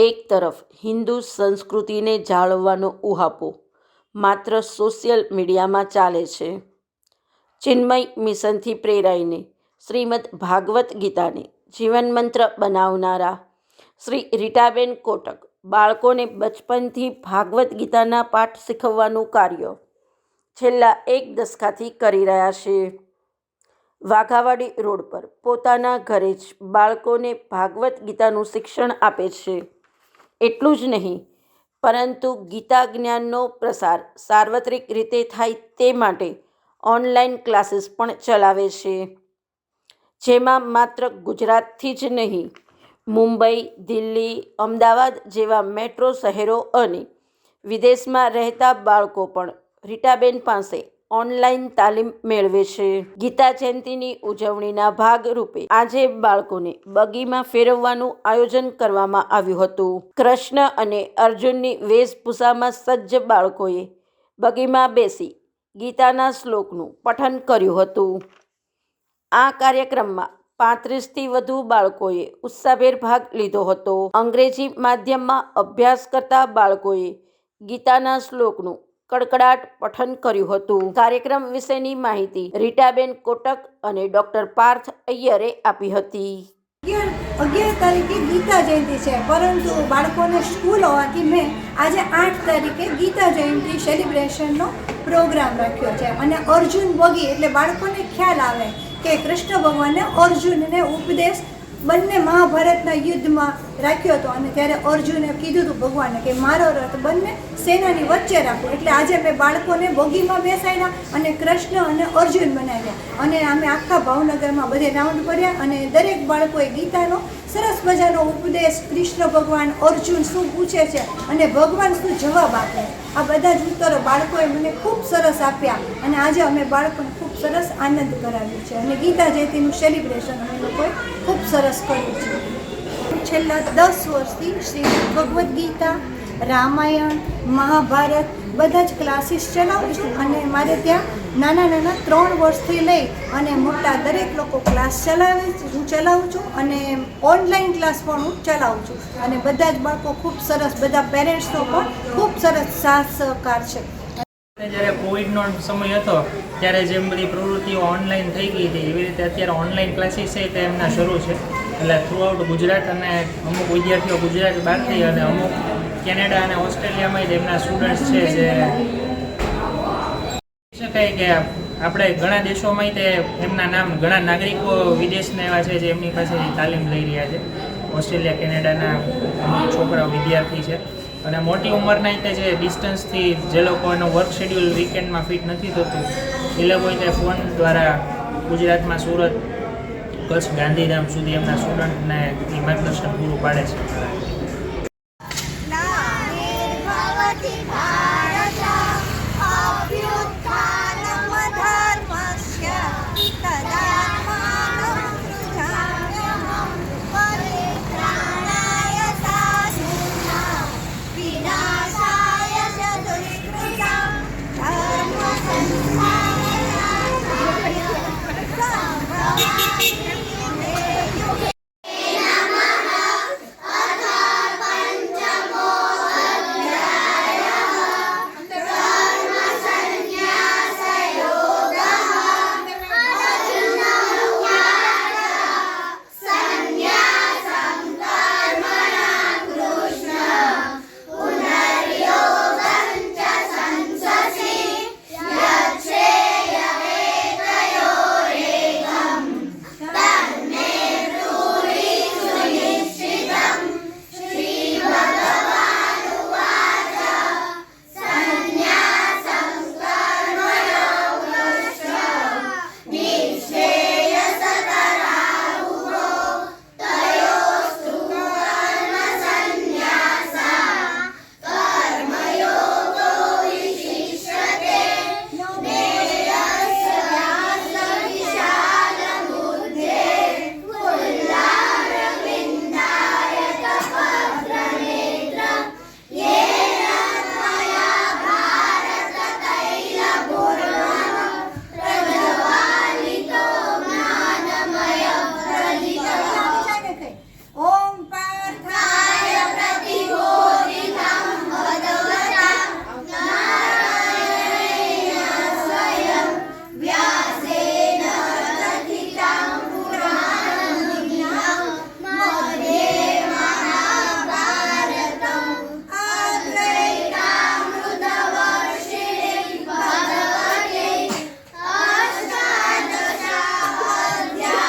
એક તરફ હિન્દુ સંસ્કૃતિને જાળવવાનો ઉહાપો માત્ર સોશિયલ મીડિયામાં ચાલે છે. ચિન્મય મિશનથી પ્રેરાઈને શ્રીમદ ભાગવત ગીતાને જીવનમંત્ર બનાવનારા શ્રી રીટાબેન કોટક બાળકોને બચપનથી ભાગવત ગીતાના પાઠ શીખવવાનું કાર્ય છેલ્લા 1 દશકાથી કરી રહ્યા છે. વાઘાવાડી રોડ પર પોતાના ઘરે જ બાળકોને ભાગવત ગીતાનું શિક્ષણ આપે છે. એટલું જ નહીં, પરંતુ ગીતા જ્ઞાનનો પ્રસાર સાર્વત્રિક રીતે થાય તે માટે ઓનલાઈન ક્લાસીસ પણ ચલાવે છે, જેમાં માત્ર ગુજરાતથી જ નહીં, મુંબઈ, દિલ્હી, અમદાવાદ જેવા મેટ્રો શહેરો અને વિદેશમાં રહેતા બાળકો પણ રીટાબેન પાસે ઓનલાઈન તાલીમ મેળવે છે. ગીતા જયંતિની ઉજવણીના ભાગરૂપે આજે બાળકોને બગીમાં ફેરવવાનું આયોજન કરવામાં આવ્યું હતું. કૃષ્ણ અને અર્જુનની વેશભૂષામાં સજ્જ બાળકોએ બગીમાં બેસી ગીતાના શ્લોકનું પઠન કર્યું હતું. આ કાર્યક્રમમાં 35થી વધુ બાળકોએ ઉત્સાહભેર ભાગ લીધો હતો. અંગ્રેજી માધ્યમમાં અભ્યાસ કરતા બાળકોએ ગીતાના શ્લોકનું કડકડાટ પઠન કર્યું હતું. કાર્યક્રમ વિશેની માહિતી રીટાબેન કોટક અને ડૉક્ટર પાર્થ અય્યરે આપી હતી. 11 તારીખે ગીતા જયંતિ છે, પરંતુ બાળકોને સ્કૂલ હોવાથી મેં આજે 8 તારીખે ગીતા જયંતિ સેલિબ્રેશનનો પ્રોગ્રામ રાખ્યો છે. અને અર્જુન બગી એટલે બાળકોને ખ્યાલ આવે કે કૃષ્ણ ભગવાને અર્જુનને ઉપદેશ બંને મહાભારતના યુદ્ધમાં રાખ્યો હતો, અને ત્યારે અર્જુને કીધું હતું ભગવાને કે મારો રથ બંને સેનાની વચ્ચે રાખો. એટલે આજે મેં બાળકોને બોગીમાં બેસાડ્યા અને કૃષ્ણ અને અર્જુન બનાવ્યા, અને અમે આખા ભાવનગરમાં બધે રાઉન્ડ કર્યા અને દરેક બાળકોએ ગીતાનો સરસ મજાનો ઉપદેશ, કૃષ્ણ ભગવાન અર્જુન શું પૂછે છે અને ભગવાન શું જવાબ આપે, આ બધા જ ઉત્તરો બાળકોએ મને ખૂબ સરસ આપ્યા. અને આજે અમે બાળકોને ખૂબ સરસ આનંદ કરાવ્યો છે અને ગીતા જયંતિનું સેલિબ્રેશન અમે લોકોએ ખૂબ સરસ કર્યું છે. છેલ્લા 10 વર્ષથી શ્રી ભગવદ્ ગીતા, રામાયણ, મહાભારત બધા જ ક્લાસીસ ચલાવું છું. અને મારે ત્યાં નાના 3 વર્ષથી લઈ અને મોટા દરેક લોકો ક્લાસ હું ચલાવું છું, અને ઓનલાઈન ક્લાસ પણ હું ચલાવું છું. અને બધા જ બાળકો ખૂબ સરસ, બધા પેરેન્ટ્સનો પણ ખૂબ સરસ સાથ સહકાર છે. જ્યારે કોવિડનો સમય હતો ત્યારે જેમ બધી પ્રવૃત્તિઓ ઓનલાઈન થઈ ગઈ હતી, એવી રીતે અત્યારે ઓનલાઈન ક્લાસીસ છે તે એમના શરૂ છે. એટલે થ્રુઆઉટ ગુજરાત, અને અમુક વિદ્યાર્થીઓ ગુજરાત બહારથી અને અમુક કેનેડા અને ઓસ્ટ્રેલિયામાં જ એમના સ્ટુડન્ટ્સ છે. જે શકાય કે આપણે ઘણા દેશોમાં તે એમના નામ ઘણા નાગરિકો વિદેશના એવા છે જે એમની પાસેથી તાલીમ લઈ રહ્યા છે. ઓસ્ટ્રેલિયા, કેનેડાના અમુક છોકરાઓ વિદ્યાર્થી છે. અને મોટી ઉંમરના રીતે જે ડિસ્ટન્સથી જે લોકોનો વર્ક શેડ્યુલ વીકેન્ડમાં ફિટ નથી થતું, એ લોકો તે ફોન દ્વારા ગુજરાતમાં સુરત, કચ્છ, ગાંધીધામ સુધી એમના સ્ટુડન્ટને માર્ગદર્શન પૂરું પાડે છે.